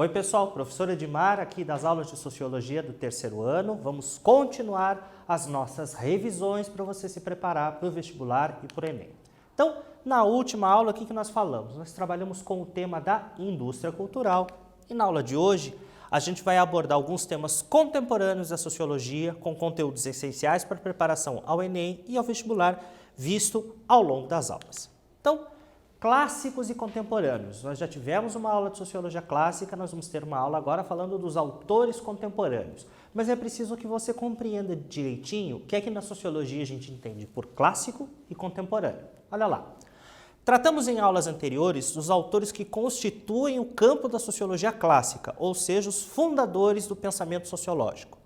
Oi pessoal, professor Edmar aqui das aulas de Sociologia do terceiro ano. Vamos continuar as nossas revisões para você se preparar para o vestibular e para o Enem. Então, na última aula, o que nós falamos? Nós trabalhamos com o tema da indústria cultural e na aula de hoje a gente vai abordar alguns temas contemporâneos da sociologia com conteúdos essenciais para a preparação ao Enem e ao vestibular visto ao longo das aulas. Então, clássicos e contemporâneos. Nós já tivemos uma aula de sociologia clássica, nós vamos ter uma aula agora falando dos autores contemporâneos. Mas é preciso que você compreenda direitinho o que é que na sociologia a gente entende por clássico e contemporâneo. Olha lá. Tratamos em aulas anteriores dos autores que constituem o campo da sociologia clássica, ou seja, os fundadores do pensamento sociológico.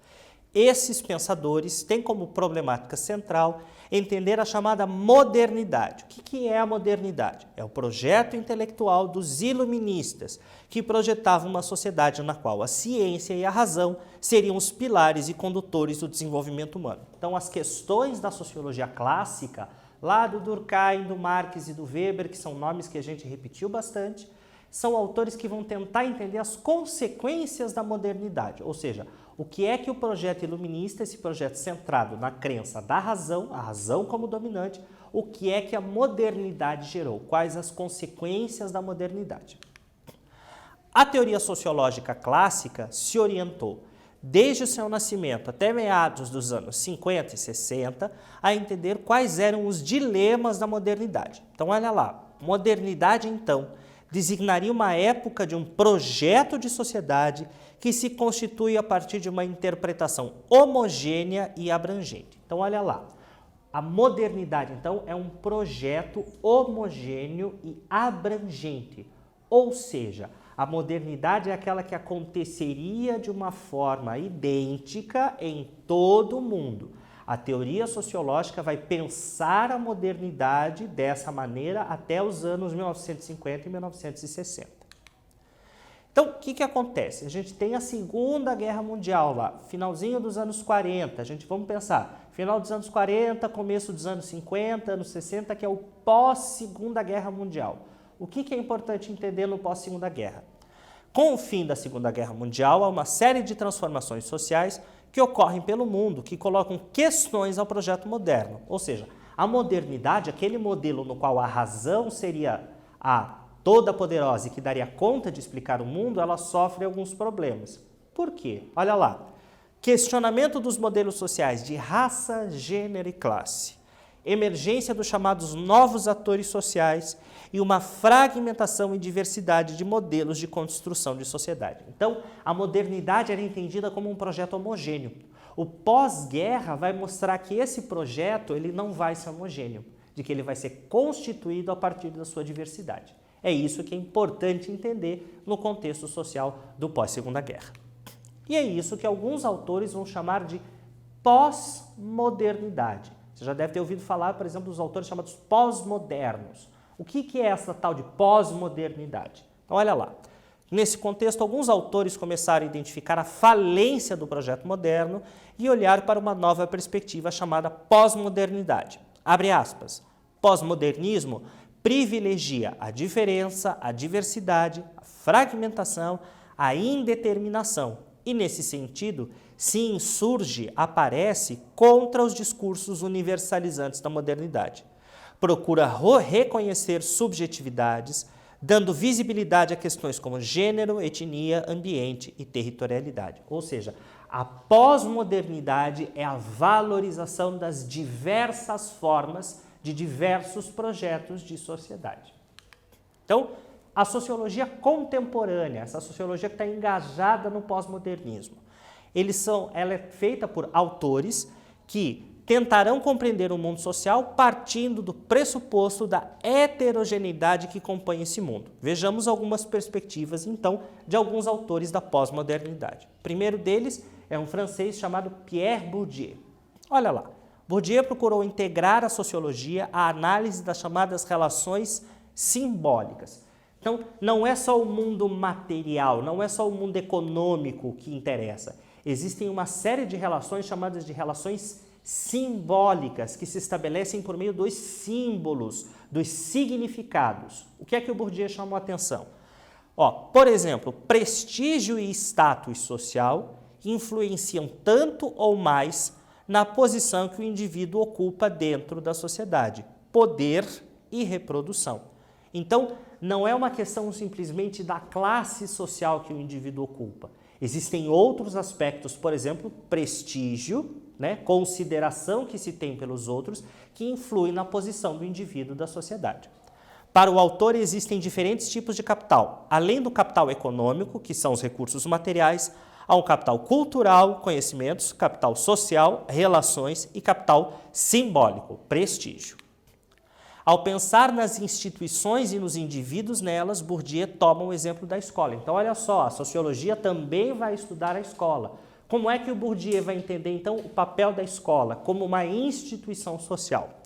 Esses pensadores têm como problemática central entender a chamada modernidade. O que é a modernidade? É o projeto intelectual dos iluministas, que projetavam uma sociedade na qual a ciência e a razão seriam os pilares e condutores do desenvolvimento humano. Então, as questões da sociologia clássica, lá do Durkheim, do Marx e do Weber, que são nomes que a gente repetiu bastante, são autores que vão tentar entender as consequências da modernidade, ou seja, o que é que o projeto iluminista, esse projeto centrado na crença da razão, a razão como dominante, o que é que a modernidade gerou, quais as consequências da modernidade. A teoria sociológica clássica se orientou, desde o seu nascimento até meados dos anos 50 e 60, a entender quais eram os dilemas da modernidade. Então, olha lá, modernidade, então, designaria uma época de um projeto de sociedade que se constitui a partir de uma interpretação homogênea e abrangente. Então, olha lá, a modernidade, então, é um projeto homogêneo e abrangente, ou seja, a modernidade é aquela que aconteceria de uma forma idêntica em todo o mundo. A teoria sociológica vai pensar a modernidade dessa maneira até os anos 1950 e 1960. Então, o que acontece? A gente tem a Segunda Guerra Mundial lá, finalzinho dos anos 40, vamos pensar, final dos anos 40, começo dos anos 50, anos 60, que é o pós-Segunda Guerra Mundial. O que é importante entender no pós-Segunda Guerra? Com o fim da Segunda Guerra Mundial, há uma série de transformações sociais que ocorrem pelo mundo, que colocam questões ao projeto moderno. Ou seja, a modernidade, aquele modelo no qual a razão seria a toda poderosa e que daria conta de explicar o mundo, ela sofre alguns problemas. Por quê? Olha lá. Questionamento dos modelos sociais de raça, gênero e classe. Emergência dos chamados novos atores sociais e uma fragmentação e diversidade de modelos de construção de sociedade. Então, a modernidade era entendida como um projeto homogêneo. O pós-guerra vai mostrar que esse projeto ele não vai ser homogêneo, de que ele vai ser constituído a partir da sua diversidade. É isso que é importante entender no contexto social do pós-Segunda Guerra. E é isso que alguns autores vão chamar de pós-modernidade. Você já deve ter ouvido falar, por exemplo, dos autores chamados pós-modernos. O que é essa tal de pós-modernidade? Então, olha lá. Nesse contexto, alguns autores começaram a identificar a falência do projeto moderno e olhar para uma nova perspectiva chamada pós-modernidade. Abre aspas. Pós-modernismo privilegia a diferença, a diversidade, a fragmentação, a indeterminação e, nesse sentido, se insurge, aparece contra os discursos universalizantes da modernidade. Procura reconhecer subjetividades, dando visibilidade a questões como gênero, etnia, ambiente e territorialidade. Ou seja, a pós-modernidade é a valorização das diversas formas de diversos projetos de sociedade. Então, a sociologia contemporânea, essa sociologia que está engajada no pós-modernismo, ela é feita por autores que tentarão compreender o mundo social partindo do pressuposto da heterogeneidade que compõe esse mundo. Vejamos algumas perspectivas, então, de alguns autores da pós-modernidade. O primeiro deles é um francês chamado Pierre Bourdieu. Olha lá, Bourdieu procurou integrar a sociologia à análise das chamadas relações simbólicas. Então, não é só o mundo material, não é só o mundo econômico que interessa. Existem uma série de relações chamadas de relações simbólicas que se estabelecem por meio dos símbolos, dos significados. O que é que o Bourdieu chamou a atenção? Ó, por exemplo, prestígio e status social influenciam tanto ou mais na posição que o indivíduo ocupa dentro da sociedade, poder e reprodução. Então, não é uma questão simplesmente da classe social que o indivíduo ocupa. Existem outros aspectos, por exemplo, prestígio, né, consideração que se tem pelos outros, que influem na posição do indivíduo da sociedade. Para o autor, existem diferentes tipos de capital. Além do capital econômico, que são os recursos materiais, há um capital cultural, conhecimentos, capital social, relações e capital simbólico, prestígio. Ao pensar nas instituições e nos indivíduos nelas, Bourdieu toma o exemplo da escola. Então, olha só, a sociologia também vai estudar a escola. Como é que o Bourdieu vai entender, então, o papel da escola como uma instituição social?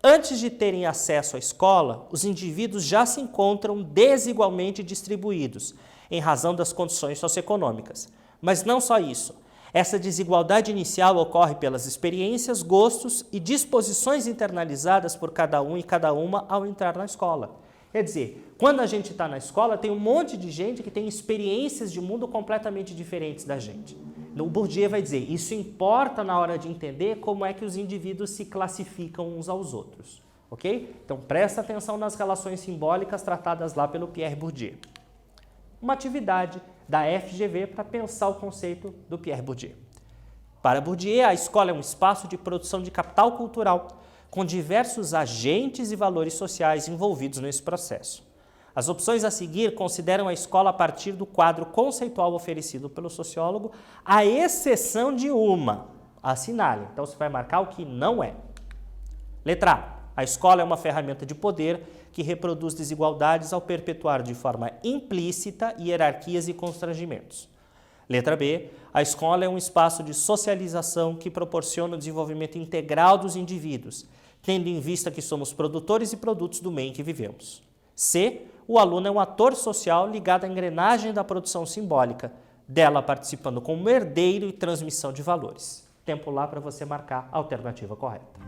Antes de terem acesso à escola, os indivíduos já se encontram desigualmente distribuídos, em razão das condições socioeconômicas. Mas não só isso. Essa desigualdade inicial ocorre pelas experiências, gostos e disposições internalizadas por cada um e cada uma ao entrar na escola. Quer dizer, quando a gente está na escola, tem um monte de gente que tem experiências de mundo completamente diferentes da gente. O Bourdieu vai dizer, isso importa na hora de entender como é que os indivíduos se classificam uns aos outros. Ok? Então, presta atenção nas relações simbólicas tratadas lá pelo Pierre Bourdieu. Uma atividade da FGV para pensar o conceito do Pierre Bourdieu. Para Bourdieu, a escola é um espaço de produção de capital cultural, com diversos agentes e valores sociais envolvidos nesse processo. As opções a seguir consideram a escola a partir do quadro conceitual oferecido pelo sociólogo, à exceção de uma. Assinale. Então, você vai marcar o que não é. Letra A. A escola é uma ferramenta de poder que reproduz desigualdades ao perpetuar de forma implícita hierarquias e constrangimentos. Letra B. A escola é um espaço de socialização que proporciona o desenvolvimento integral dos indivíduos, tendo em vista que somos produtores e produtos do meio em que vivemos. C. O aluno é um ator social ligado à engrenagem da produção simbólica, dela participando como herdeiro e transmissão de valores. Tempo lá para você marcar a alternativa correta.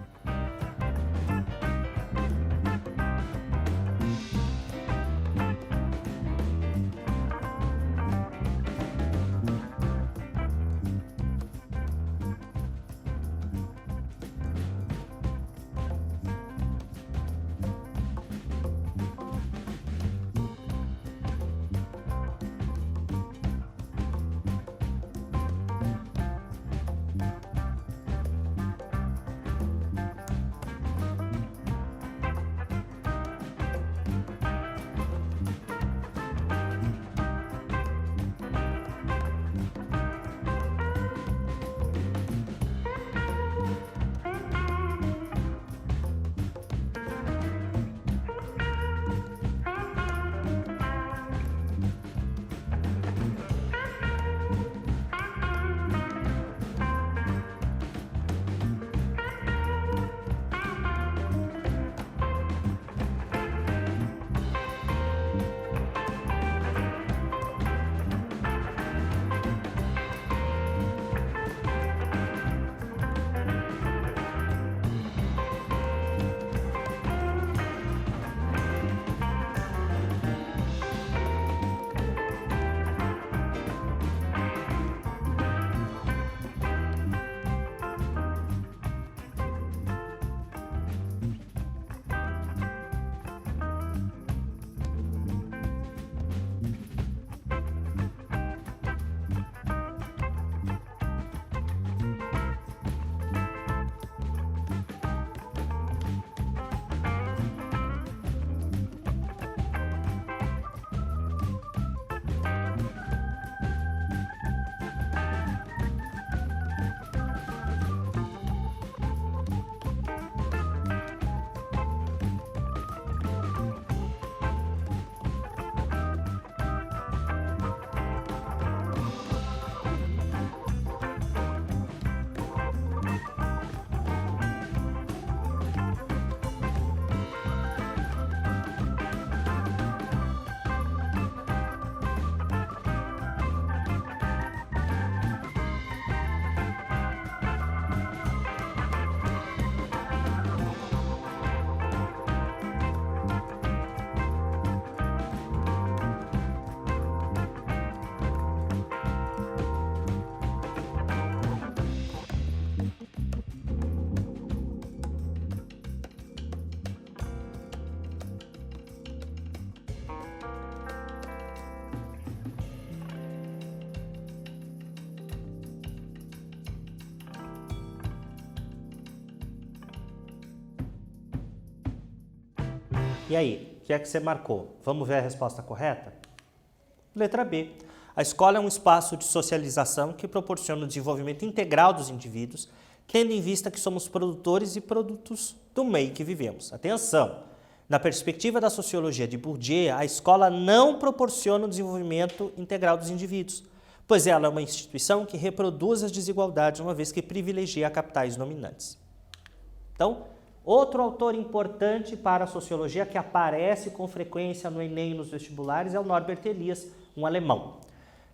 E aí, o que é que você marcou? Vamos ver a resposta correta? Letra B. A escola é um espaço de socialização que proporciona o desenvolvimento integral dos indivíduos, tendo em vista que somos produtores e produtos do meio que vivemos. Atenção! Na perspectiva da sociologia de Bourdieu, a escola não proporciona o desenvolvimento integral dos indivíduos, pois ela é uma instituição que reproduz as desigualdades, uma vez que privilegia capitais dominantes. Então, outro autor importante para a sociologia que aparece com frequência no Enem e nos vestibulares é o Norbert Elias, um alemão.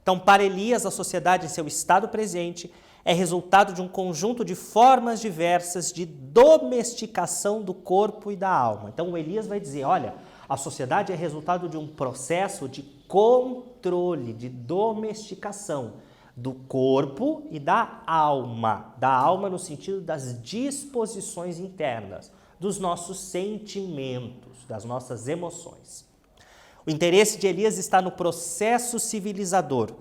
Então, para Elias, a sociedade em seu estado presente é resultado de um conjunto de formas diversas de domesticação do corpo e da alma. Então, o Elias vai dizer, olha, a sociedade é resultado de um processo de controle, de domesticação do corpo e da alma no sentido das disposições internas, dos nossos sentimentos, das nossas emoções. O interesse de Elias está no processo civilizador,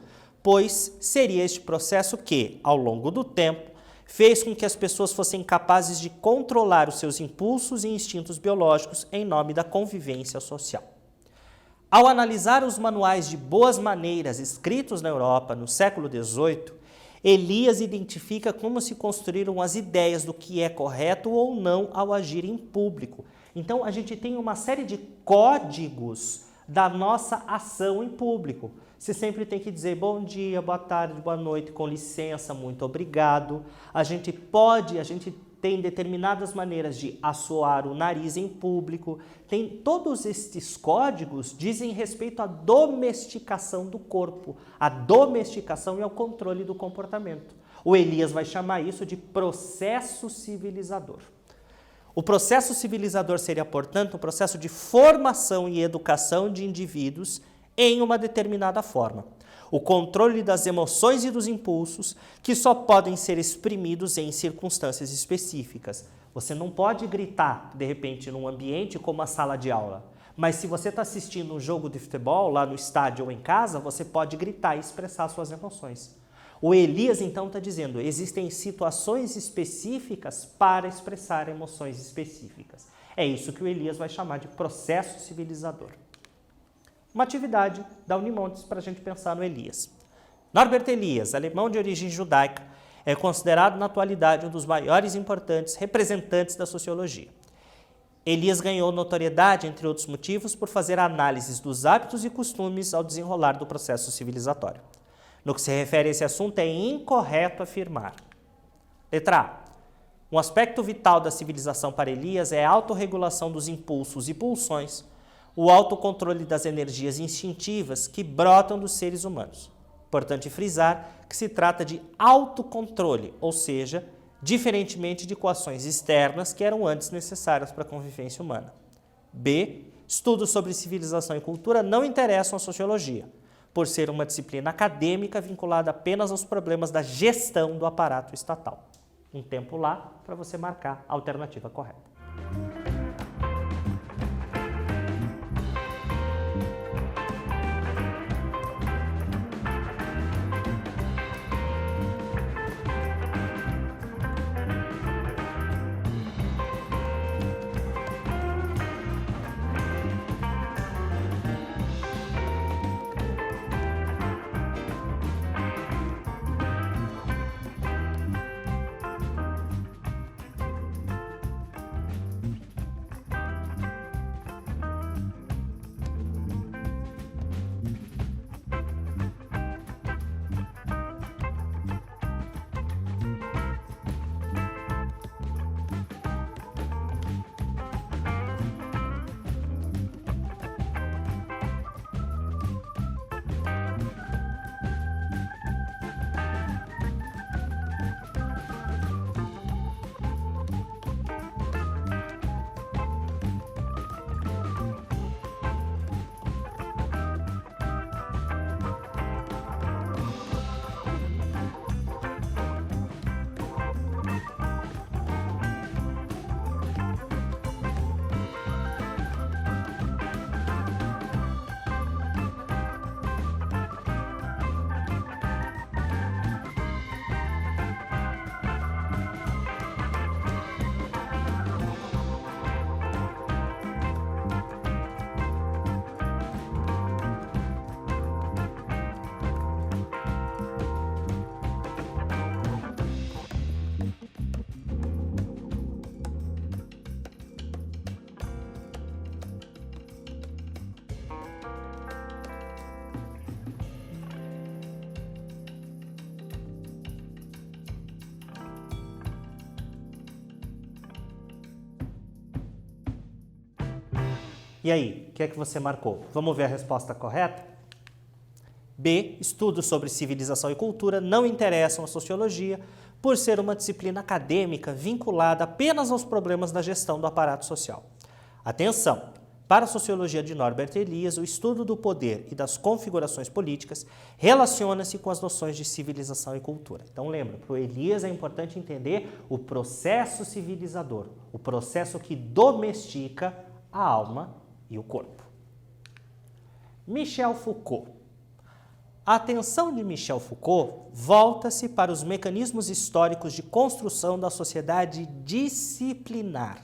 pois seria este processo que, ao longo do tempo, fez com que as pessoas fossem capazes de controlar os seus impulsos e instintos biológicos em nome da convivência social. Ao analisar os manuais de boas maneiras escritos na Europa no século XVIII, Elias identifica como se construíram as ideias do que é correto ou não ao agir em público. Então, a gente tem uma série de códigos da nossa ação em público. Você sempre tem que dizer bom dia, boa tarde, boa noite, com licença, muito obrigado. A gente tem determinadas maneiras de assoar o nariz em público. Todos estes códigos dizem respeito à domesticação do corpo, à domesticação e ao controle do comportamento. O Elias vai chamar isso de processo civilizador. O processo civilizador seria, portanto, um processo de formação e educação de indivíduos em uma determinada forma. O controle das emoções e dos impulsos que só podem ser exprimidos em circunstâncias específicas. Você não pode gritar, de repente, num ambiente como a sala de aula. Mas se você está assistindo um jogo de futebol lá no estádio ou em casa, você pode gritar e expressar suas emoções. O Elias, então, está dizendo, existem situações específicas para expressar emoções específicas. É isso que o Elias vai chamar de processo civilizador. Uma atividade da Unimontes para a gente pensar no Elias. Norbert Elias, alemão de origem judaica, é considerado na atualidade um dos maiores e importantes representantes da sociologia. Elias ganhou notoriedade, entre outros motivos, por fazer análises dos hábitos e costumes ao desenrolar do processo civilizatório. No que se refere a esse assunto, é incorreto afirmar. Letra A. Um aspecto vital da civilização para Elias é a autorregulação dos impulsos e pulsões, o autocontrole das energias instintivas que brotam dos seres humanos. Importante frisar que se trata de autocontrole, ou seja, diferentemente de coações externas que eram antes necessárias para a convivência humana. B. Estudos sobre civilização e cultura não interessam a sociologia, por ser uma disciplina acadêmica vinculada apenas aos problemas da gestão do aparato estatal. Um tempo lá para você marcar a alternativa correta. E aí, o que é que você marcou? Vamos ver a resposta correta? B. Estudos sobre civilização e cultura não interessam a sociologia por ser uma disciplina acadêmica vinculada apenas aos problemas da gestão do aparato social. Atenção! Para a sociologia de Norbert Elias, o estudo do poder e das configurações políticas relaciona-se com as noções de civilização e cultura. Então lembra, para o Elias é importante entender o processo civilizador, o processo que domestica a alma e o corpo. Michel Foucault. A atenção de Michel Foucault volta-se para os mecanismos históricos de construção da sociedade disciplinar.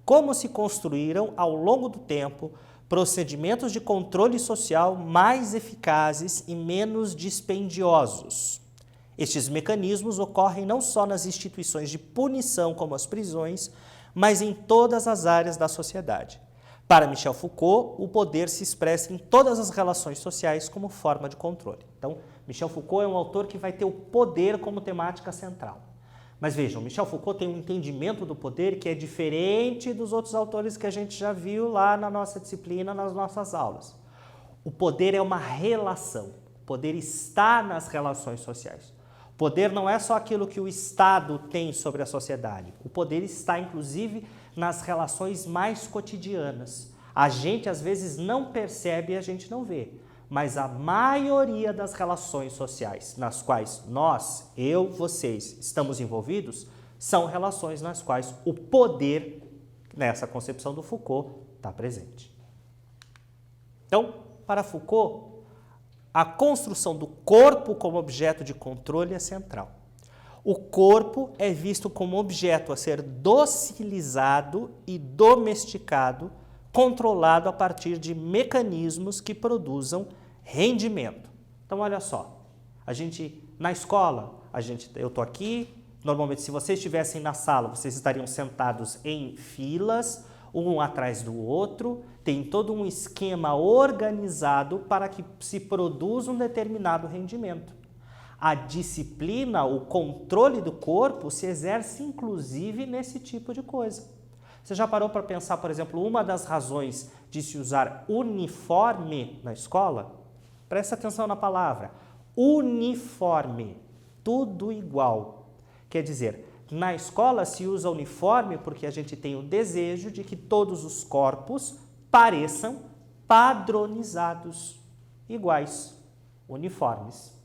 Como se construíram, ao longo do tempo, procedimentos de controle social mais eficazes e menos dispendiosos. Estes mecanismos ocorrem não só nas instituições de punição, como as prisões, mas em todas as áreas da sociedade. Para Michel Foucault, o poder se expressa em todas as relações sociais como forma de controle. Então, Michel Foucault é um autor que vai ter o poder como temática central. Mas vejam, Michel Foucault tem um entendimento do poder que é diferente dos outros autores que a gente já viu lá na nossa disciplina, nas nossas aulas. O poder é uma relação, o poder está nas relações sociais. O poder não é só aquilo que o Estado tem sobre a sociedade, o poder está inclusive nas relações mais cotidianas. A gente às vezes não percebe e a gente não vê. Mas a maioria das relações sociais nas quais nós, eu, vocês, estamos envolvidos, são relações nas quais o poder, nessa concepção do Foucault, está presente. Então, para Foucault, a construção do corpo como objeto de controle é central. O corpo é visto como objeto a ser docilizado e domesticado, controlado a partir de mecanismos que produzam rendimento. Então, olha só, na escola, eu estou aqui, normalmente se vocês estivessem na sala, vocês estariam sentados em filas, um atrás do outro, tem todo um esquema organizado para que se produza um determinado rendimento. A disciplina, o controle do corpo se exerce inclusive nesse tipo de coisa. Você já parou para pensar, por exemplo, uma das razões de se usar uniforme na escola? Presta atenção na palavra. Uniforme. Tudo igual. Quer dizer, na escola se usa uniforme porque a gente tem o desejo de que todos os corpos pareçam padronizados, iguais, uniformes.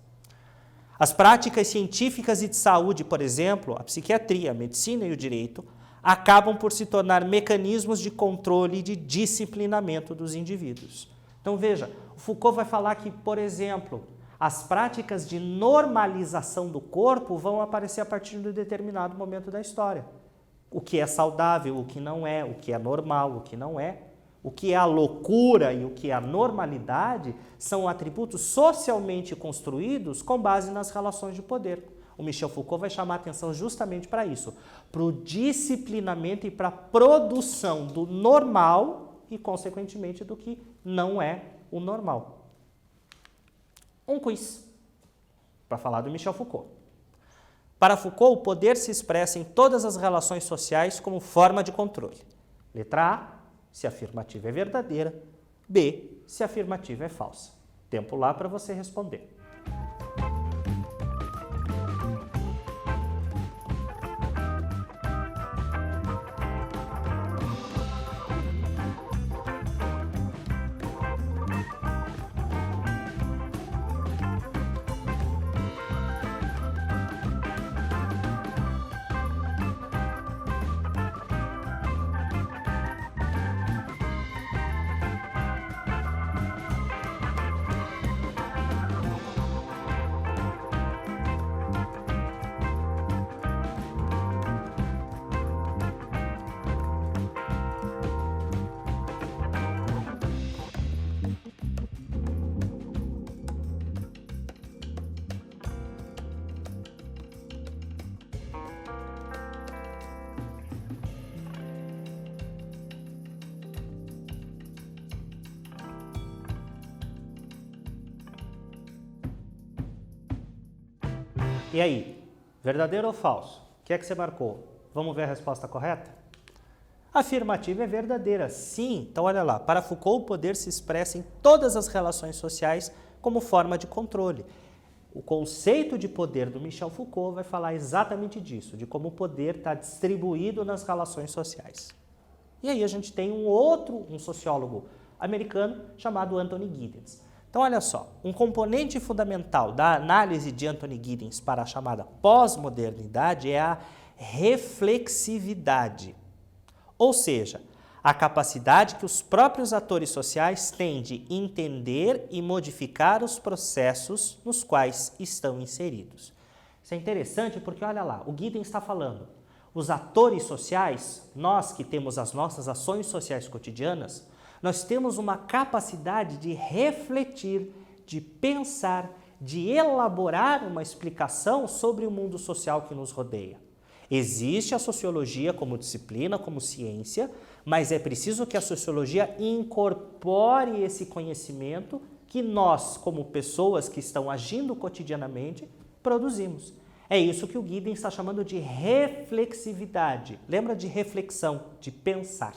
As práticas científicas e de saúde, por exemplo, a psiquiatria, a medicina e o direito, acabam por se tornar mecanismos de controle e de disciplinamento dos indivíduos. Então veja, o Foucault vai falar que, por exemplo, as práticas de normalização do corpo vão aparecer a partir de um determinado momento da história. O que é saudável, o que não é, o que é normal, o que não é. O que é a loucura e o que é a normalidade são atributos socialmente construídos com base nas relações de poder. O Michel Foucault vai chamar a atenção justamente para isso, para o disciplinamento e para a produção do normal e, consequentemente, do que não é o normal. Um quiz para falar do Michel Foucault. Para Foucault, o poder se expressa em todas as relações sociais como forma de controle. Letra A, se a afirmativa é verdadeira. B, se a afirmativa é falsa. Tempo lá para você responder. E aí, verdadeiro ou falso? O que é que você marcou? Vamos ver a resposta correta? A afirmativa é verdadeira, sim. Então, olha lá, para Foucault, o poder se expressa em todas as relações sociais como forma de controle. O conceito de poder do Michel Foucault vai falar exatamente disso, de como o poder está distribuído nas relações sociais. E aí a gente tem um sociólogo americano chamado Anthony Giddens. Então, olha só, um componente fundamental da análise de Anthony Giddens para a chamada pós-modernidade é a reflexividade, ou seja, a capacidade que os próprios atores sociais têm de entender e modificar os processos nos quais estão inseridos. Isso é interessante porque, olha lá, o Giddens está falando, os atores sociais, nós que temos as nossas ações sociais cotidianas, nós temos uma capacidade de refletir, de pensar, de elaborar uma explicação sobre o mundo social que nos rodeia. Existe a sociologia como disciplina, como ciência, mas é preciso que a sociologia incorpore esse conhecimento que nós, como pessoas que estão agindo cotidianamente, produzimos. É isso que o Giddens está chamando de reflexividade. Lembra de reflexão, de pensar.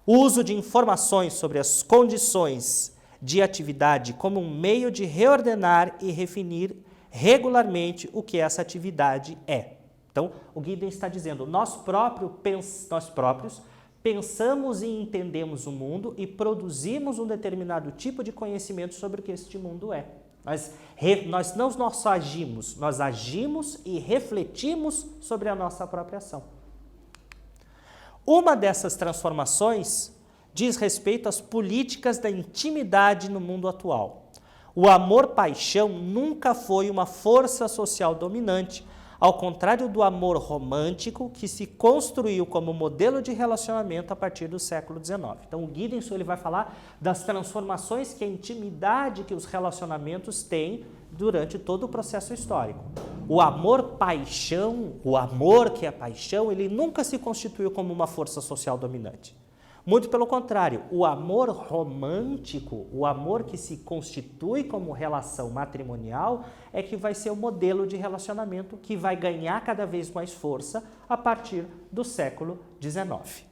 O uso de informações sobre as condições de atividade como um meio de reordenar e definir regularmente o que essa atividade é. Então, o Giddens está dizendo, nós próprios pensamos e entendemos o mundo e produzimos um determinado tipo de conhecimento sobre o que este mundo é. Nós não só agimos, nós agimos e refletimos sobre a nossa própria ação. Uma dessas transformações diz respeito às políticas da intimidade no mundo atual. O amor-paixão nunca foi uma força social dominante, ao contrário do amor romântico que se construiu como modelo de relacionamento a partir do século XIX. Então, o Giddens ele vai falar das transformações que a intimidade, que os relacionamentos têm durante todo o processo histórico. O amor-paixão, o amor que é paixão, ele nunca se constituiu como uma força social dominante. Muito pelo contrário, o amor romântico, o amor que se constitui como relação matrimonial, é que vai ser o modelo de relacionamento que vai ganhar cada vez mais força a partir do século XIX.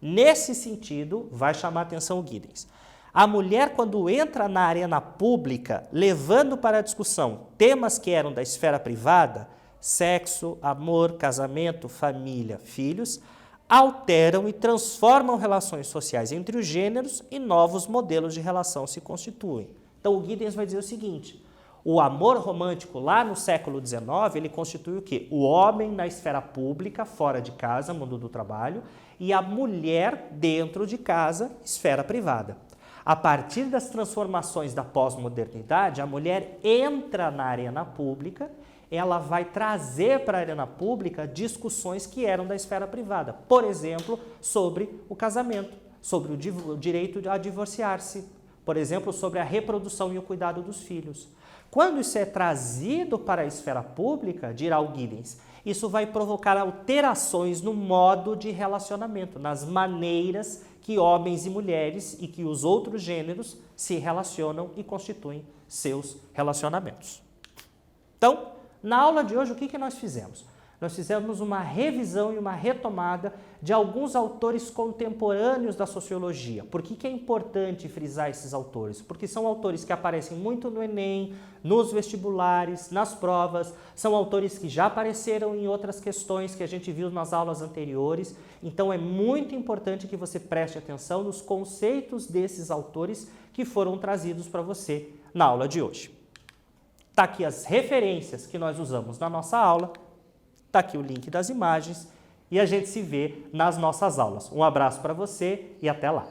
Nesse sentido, vai chamar a atenção o Giddens. A mulher, quando entra na arena pública, levando para a discussão temas que eram da esfera privada, sexo, amor, casamento, família, filhos, alteram e transformam relações sociais entre os gêneros e novos modelos de relação se constituem. Então, o Giddens vai dizer o seguinte, o amor romântico lá no século XIX, ele constitui o quê? O homem na esfera pública, fora de casa, mundo do trabalho, e a mulher dentro de casa, esfera privada. A partir das transformações da pós-modernidade, a mulher entra na arena pública, ela vai trazer para a arena pública discussões que eram da esfera privada. Por exemplo, sobre o casamento, sobre o direito a divorciar-se, por exemplo, sobre a reprodução e o cuidado dos filhos. Quando isso é trazido para a esfera pública, dirá o Giddens, isso vai provocar alterações no modo de relacionamento, nas maneiras que homens e mulheres e que os outros gêneros se relacionam e constituem seus relacionamentos. Então, na aula de hoje, o que nós fizemos? Nós fizemos uma revisão e uma retomada de alguns autores contemporâneos da sociologia. Por que é importante frisar esses autores? Porque são autores que aparecem muito no Enem, nos vestibulares, nas provas, são autores que já apareceram em outras questões que a gente viu nas aulas anteriores. Então é muito importante que você preste atenção nos conceitos desses autores que foram trazidos para você na aula de hoje. Está aqui as referências que nós usamos na nossa aula, está aqui o link das imagens e a gente se vê nas nossas aulas. Um abraço para você e até lá!